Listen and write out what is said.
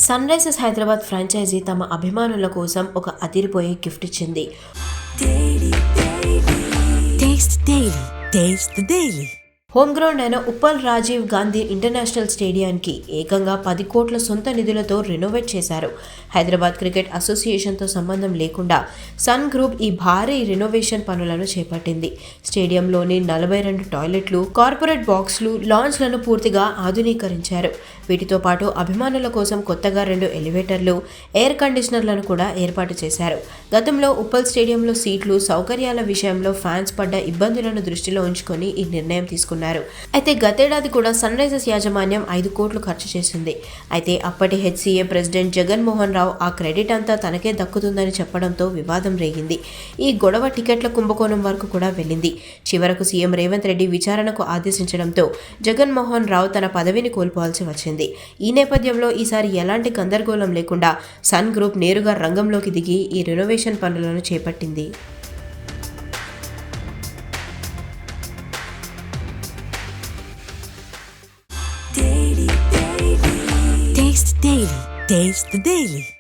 Sun Risers Hyderabad franchise తమ అభిమానుల కోసం ఒక అదిరిపోయే గిఫ్ట్ ఇచ్చింది. హోమ్ గ్రౌండ్ అయిన ఉప్పల్ రాజీవ్ గాంధీ ఇంటర్నేషనల్ స్టేడియానికి ఏకంగా 10 కోట్ల సొంత నిధులతో రెనోవేట్ చేశారు. హైదరాబాద్ క్రికెట్ అసోసియేషన్తో సంబంధం లేకుండా సన్ గ్రూప్ ఈ భారీ రెనోవేషన్ పనులను చేపట్టింది. స్టేడియంలోని 42 టాయిలెట్లు, కార్పొరేట్ బాక్స్లు, లాంజ్లను పూర్తిగా ఆధునీకరించారు. వీటితో పాటు అభిమానుల కోసం కొత్తగా 2 ఎలివేటర్లు, ఎయిర్ కండిషనర్లను కూడా ఏర్పాటు చేశారు. గతంలో ఉప్పల్ స్టేడియంలో సీట్లు, సౌకర్యాల విషయంలో ఫ్యాన్స్ పడ్డ ఇబ్బందులను దృష్టిలో ఉంచుకొని ఈ నిర్ణయం తీసుకున్నారు. అయితే గతేడాది కూడా సన్ రైజర్స్ యాజమాన్యం 5 కోట్లు ఖర్చు చేసింది. అయితే అప్పటి హెచ్సీఏ ప్రెసిడెంట్ జగన్మోహన్ రావు ఆ క్రెడిట్ అంతా తనకే దక్కుతుందని చెప్పడంతో వివాదం రేగింది. ఈ గొడవ టికెట్ల కుంభకోణం వరకు కూడా వెళ్ళింది. చివరకు సీఎం రేవంత్ రెడ్డి విచారణకు ఆదేశించడంతో జగన్మోహన్ రావు తన పదవిని కోల్పోవాల్సి వచ్చింది. ఈ నేపథ్యంలో ఈసారి ఎలాంటి గందరగోళం లేకుండా సన్ గ్రూప్ నేరుగా రంగంలోకి దిగి ఈ రెనోవేషన్ పనులను చేపట్టింది. Taste the Daily.